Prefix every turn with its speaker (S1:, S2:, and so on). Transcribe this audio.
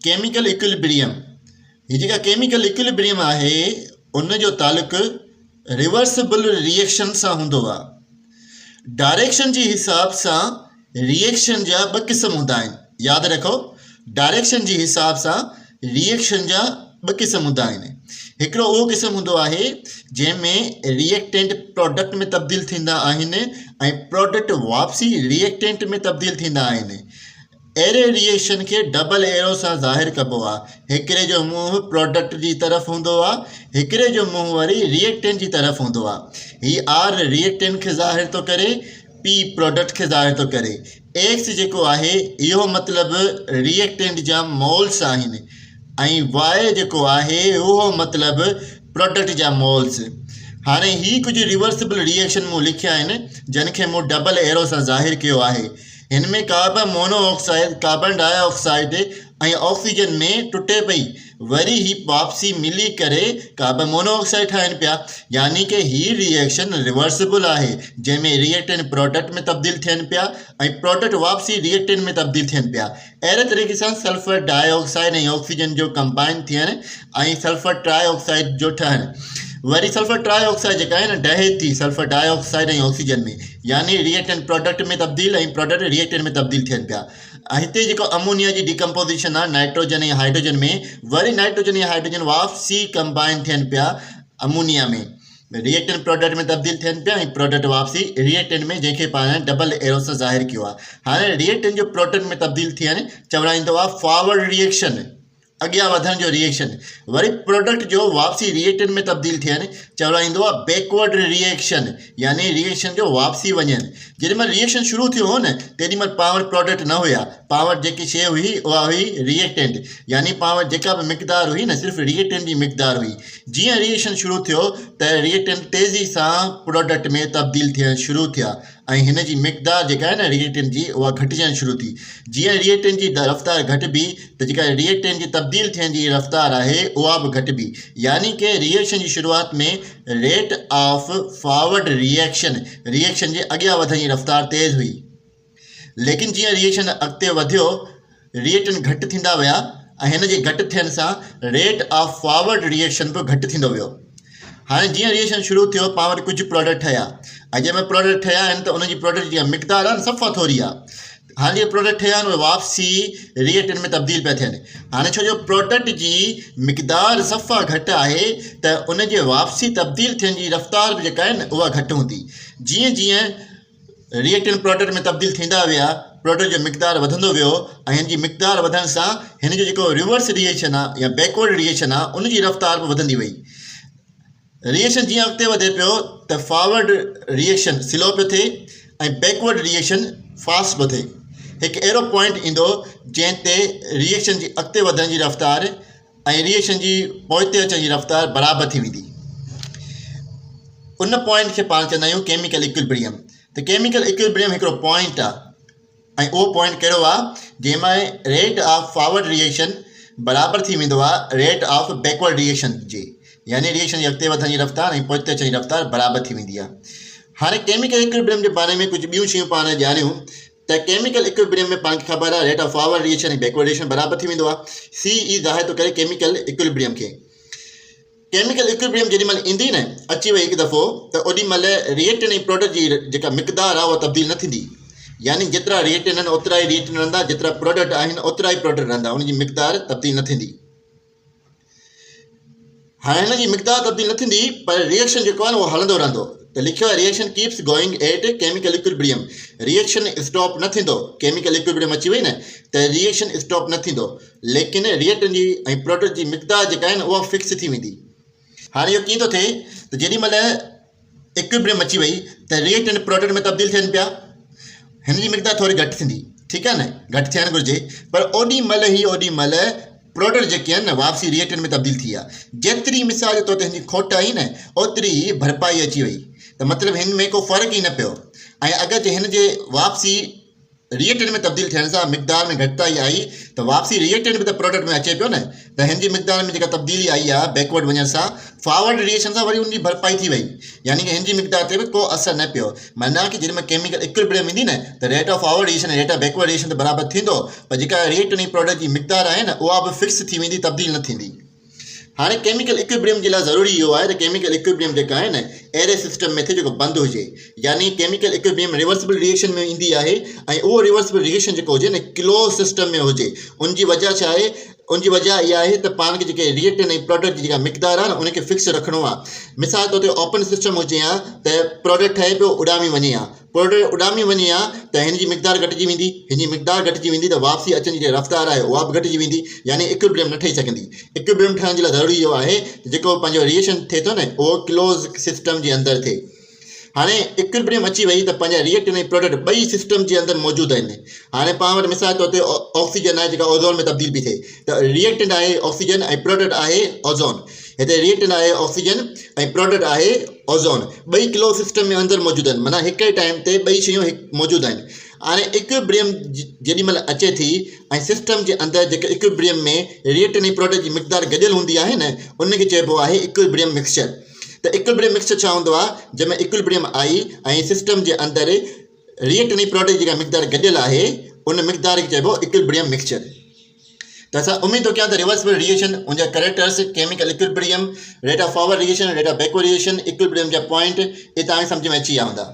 S1: Chemical equilibrium. ये जेका chemical equilibrium आहे उन जो तालुक रिवर्सिबल रिएक्शन सां हूंदो आहे। डायरेक्शन जे हिसाब सां रिएक्शन जा ॿ क़िस्म हूंदा आहिनि। यादि रखो, डायरेक्शन जे हिसाब सां रिएक्शन जा ॿ क़िस्म हूंदा आहिनि। हिकिड़ो उहो क़िस्म हूंदो आहे जंहिंमें रिएक्टेंट प्रोडक्ट में तब्दील थींदा आहिनि ऐं प्रोडक्ट वापसी रिएक्टेंट में तब्दील थींदा आहिनि। अहिड़े रिएक्शन खे डबल एरो सां ज़ाहिर कबो आहे। हिकिड़े जो मुंहुं प्रोडक्ट जी तरफ़ हूंदो आहे, हिकिड़े जो मुंहुं वरी रिएक्टेंट जी तरफ़ हूंदो आहे। हीउ आर रिएक्टेंट खे ज़ाहिर थो करे, पी प्रोडक्ट खे ज़ाहिर थो करे। एक्स जेको आहे इहो मतिलबु रिएक्टेंट जा मोल्स आहिनि ऐं वाई जेको आहे उहो मतिलबु प्रोडक्ट जा मोल्स। हाणे ही कुझु रिवर्सिबल रिएक्शन मूं लिखिया आहिनि जिनखे मूं डबल एरो सां ज़ाहिर कयो आहे। हिन में कार्बन मोनोऑक्साइड, कार्बन डाइऑक्साइड ऐं ऑक्सीजन में टुटे पई, वरी ही वापसी मिली करे कार्बन मोनोऑक्साइड ठाहिनि पिया। यानी कि ही रिएक्शन रिवर्सिबल आहे जंहिंमें रिएक्टेंट प्रोडक्ट में तब्दील थियनि पिया ऐं प्रोडक्ट वापसी रिएक्टेंट में तब्दील थियनि पिया। अहिड़े तरीक़े सां सल्फर डाइऑक्साइड ऐं ऑक्सीजन जो कंबाइन थियणु ऐं सल्फर ट्राइऑक्साइड जो ठहणु। वरी सल्फर ट्राइऑक्साइड जेका आहे न डहे थी सल्फर डाइऑक्साइड ऐं ऑक्सीजन में, यानी रिएक्टेंट प्रोडक्ट में तब्दील ऐं प्रोडक्ट रिएक्टेंट में तब्दील थियनि पिया। हिते जेको अमोनिया जी डिकम्पोजिशन आहे नाइट्रोजन ऐं हाइड्रोजन में, वरी नाइट्रोजन ऐं हाइड्रोजन वापसी कंबाइन थियनि पिया अमोनिया में, रिएक्टेंट प्रोडक्ट में तब्दील थियनि पिया ऐं प्रोडक्ट वापसी रिएक्टेंट में, जंहिंखे पाण डबल एरो सां ज़ाहिर कयो आहे। हाणे रिएक्टेंट जो प्रोडक्ट में तब्दील थियणु चवणाईंदो आहे फॉरवर्ड रिएक्शन, अॻियां वधण जो रिएक्शन। वरी प्रोडक्ट जो वापसी रिएक्टेंट में तब्दील थियणु चवणाईंदो आहे बैकवर्ड रिएक्शन, यानी रिएक्शन जो वापसी वञनि। जेॾीमहिल रिएक्शन शुरू थियो हो न तेॾीमहिल पावर प्रोडक्ट न हुया, पावर जेकी शइ हुई उहा हुई रिएक्टेंट, यानी पावर जेका बि मिक़दार हुई न सिर्फ़ु रिएक्टेंट जी मिक़दार हुई। जीअं रिएक्शन शुरू थियो त रिएक्टेंट तेज़ी सां प्रोडक्ट में तब्दील थियणु शुरू थिया ऐं हिन जी मिक़दार जेका आहे न रिएक्टेंट जी उहा घटिजणु शुरू थी। जीअं रिएक्टेंट जी रफ़्तार घटिबी त जेका रिएक्टेंट जी तब्दील थियण जी रफ़्तार आहे उहा बि घटिबी। यानी कि रिएक्शन जी शुरूआति में rate of forward reaction, reaction जे अॻियां वधण जी रफ़्तार तेज़ हुई, लेकिन जीअं रिएक्शन अॻिते वधियो रिएक्टेंट घटि थींदा विया ऐं हिन जे घटि थियण सां रेट ऑफ फॉरवर्ड रिएक्शन बि घटि थींदो वियो। हाणे जीअं रिएक्शन शुरू थियो पाण वटि कुझु प्रोडक्ट ठहिया ऐं जंहिंमें प्रोडक्ट ठहिया आहिनि त उनजी प्रोडक्ट जी मिक़दार आहे न सफ़ा थोरी आहे। हाणे जीअं प्रोडक्ट ठहिया आहिनि उहे वापसी रिएक्टेंट में तब्दील पिया थियनि। हाणे छो जो प्रोडक्ट जी मिक़दार सफ़ा घटि आहे त उनजे वापसी तब्दील थियण जी रफ़्तार बि जेका आहे न उहा घटि हूंदी। जीअं जीअं रिएक्टेंट प्रोडक्ट में तब्दील थींदा विया प्रोडक्ट जो मिक़दार वधंदो वियो ऐं हिन जी मिक़दार वधण सां हिन जो जेको रिवर्स रिएक्शन आहे या बैकवर्ड रिएक्शन आहे उनजी रफ़्तार बि वधंदी वई। रिएक्शन जीअं अॻिते वधे पियो त फॉरवर्ड रिएक्शन स्लो पियो थिए ऐं बैकवर्ड रिएक्शन फास्ट पियो थिए। हिकु अहिड़ो पॉइंट ईंदो जंहिं ते रिएक्शन जी अॻिते वधण जी रफ़्तार ऐं रिएक्शन जी पोइते अचण जी रफ़्तार बराबरि थी वेंदी। उन पॉइंट खे पाण चवंदा आहियूं केमिकल इक्विलिब्रियम। त केमिकल इक्विलिब्रियम हिकिड़ो पॉइंट आहे ऐं उहो पॉइंट कहिड़ो आहे जंहिंमें रेट ऑफ फॉरवर्ड रिएक्शन बराबरि थी वेंदो आहे रेट ऑफ बैकवर्ड रिएक्शन जे, यानी रिएक्शन जी अॻिते वधण जी रफ़्तार ऐं पोइते अचण जी रफ़्तार बराबरि थी वेंदी आहे। हाणे केमिकल इक्विलिब्रियम जे बारे में कुझु ॿियूं शयूं पाण ॼाणियूं त केमिकल इक्विलिब्रियम में पाण खे ख़बर आहे रेट ऑफ फॉरवर्ड रिएक्शन ऐं बैकवर्ड रिएक्शन बराबरि थी वेंदो आहे। सी ई ज़ाहिर थो करे केमिकल इक्विलिब्रियम खे। केमिकल इक्विलिब्रियम जेॾीमहिल ईंदी न अची वई हिकु दफ़ो त ओॾीमहिल रिएक्टेंट ऐं प्रोडक्ट जी जेका मिक़दार आहे उहा तब्दील न थींदी, यानी जेतिरा रिएक्टेंट आहिनि ओतिरा ई रिएक्टेंट रहंदा, जेतिरा प्रोडक्ट आहिनि ओतिरा ई प्रोडक्ट रहंदा, उनजी मिक़दार तब्दील न थींदी। हाणे हिन जी मिक़दार तब्दील न थींदी पर रिएक्शन जेको आहे न उहो हलंदो रहंदो। त लिखियो आहे reaction keeps going at chemical equilibrium, reaction stop न थींदो। केमिकल इक्विलिब्रियम अची वई न त रिएक्शन स्टॉप न थींदो, लेकिन रिएक्टेंट जी ऐं प्रोडक्ट जी मिक़दार जेका आहे न उहा फिक्स थी वेंदी। हाणे इहो कीअं थो थिए त जेॾीमहिल इक्विलिब्रियम अची वई त रिएक्टेंट प्रोडक्ट में तब्दील थियनि पिया, हिन जी मिक़दार थोरी घटि थींदी, ठीकु आहे न, घटि थियणु घुरिजे, पर ओॾीमहिल प्रोडक्ट जेके आहिनि न वापसी रिएक्टेंट में तब्दील थी आहे। जेतिरी मिसाल जे तौर ते हिन जी खोट आई न ओतिरी ई भरपाई अची वई, त मतिलबु हिन में को फ़र्क़ु ई न पियो। ऐं अगरि जे हिन जे वापसी रिएक्टेंट में तब्दील थियण सां मिक़दार में घटिताई आई त वापसी रिएक्टेंट बि त प्रोडक्ट में अचे पियो न, त हिन जी मिक़दार में जेका तब्दीली आई आहे बैकवर्ड वञण सां फॉरवर्ड रिएक्शन सां वरी उनजी भरपाई थी वई, यानी कि हिन जी मिक़दार ते बि को असरु न पियो। माना कि जेॾी महिल केमिकल इक्विलिब्रियम ईंदी न त रेट ऑफ फॉरवर्ड रिएक्शन ऐं रेट ऑफ बैकवर्ड रिएक्शन त बराबरि थींदो, पर जेका रिएक्टेंट ऐं प्रोडक्ट जी मिक़दार आहे न उहा बि फिक्स थी वेंदी, तब्दील न थींदी। हाणे केमिकल इक्विलिब्रियम जे लाइ ज़रूरी इहो आहे त केमिकल इक्विलिब्रियम जेका आहे न अहिड़े सिस्टम में थिए जेको बंदि हुजे, यानी केमिकल इक्विलिब्रियम रिवर्सिबल रिएक्शन में ईंदी आहे ऐं उहो रिवर्सिबल रिएक्शन जेको हुजे न क्लोज सिस्टम में हुजे। उनजी वजह छा आहे? उनजी वजह इहा आहे त पाण खे जेके रिएक्टेंट ऐं प्रोडक्ट जी जेका मिक़दार आहे न उनखे फिक्स रखिणो आहे। मिसाल तौर ते ओपन सिस्टम हुजे हा त प्रोडक्ट ठहे पियो उॾामी वञे हा, प्रोडक्ट उॾामी वञे हा त हिन जी मिक़दार घटिजी वेंदी, हिन जी मिक़दार घटिजी वेंदी त वापसी अचण जी रफ़्तार आहे उहा बि घटिजी वेंदी, यानी इक्विलिब्रियम न ठही सघंदी। इक्विलिब्रियम ठहण जे लाइ ज़रूरी इहो आहे त जेको पंहिंजो रिएक्शन थिए थो न उहो क्लोज़ सिस्टम जे अंदरि थिए। हाणे इक्विलिब्रियम अची वई त पंहिंजा रिएक्टेंट ऐं प्रोडक्ट ॿई सिस्टम जे अंदरि मौजूदु आहिनि। हाणे पाण वटि मिसाल तौर ते ऑक्सीजन आहे जेका ओज़ोन में तब्दील बि थिए, त रिएक्टेंट आहे ऑक्सीजन ऐं प्रोडक्ट आहे ओज़ोन। हिते रिएक्टेंट आहे ऑक्सीजन ऐं प्रोडक्ट आहे ओज़ोन, ॿई क्लोज़ सिस्टम में अंदरि मौजूदु आहिनि, माना हिक टाइम ते ॿई शयूं मौजूदु आहिनि। हाणे इक्विलिब्रियम जेॾी महिल अचे थी ऐं सिस्टम जे अंदरि जेके इक्विलिब्रियम में रिएक्टेंट ऐं प्रोडक्ट जी मिक़दार गॾियल हूंदी आहे न उनखे चइबो आहे इक्विलिब्रियम मिक्सचर। त इक्विलिब्रियम मिक्सचर छा हूंदो आहे? जंहिंमें इक्विलिब्रियम आई ऐं सिस्टम जे अंदरि रिएक्टेंट ऐं प्रोडक्ट जेका मिक़दार गॾियल आहे उन मिक़दार खे चइबो इक्विलिब्रियम मिक्सचर। त असां उमेद थो कयां त रिवर्सिबल रिएक्शन उनजा characters, chemical equilibrium, rate of forward reaction, rate of backward reaction, equilibrium जा पॉइंट, इहे तव्हांखे सम्झ में अची विया हूंदा।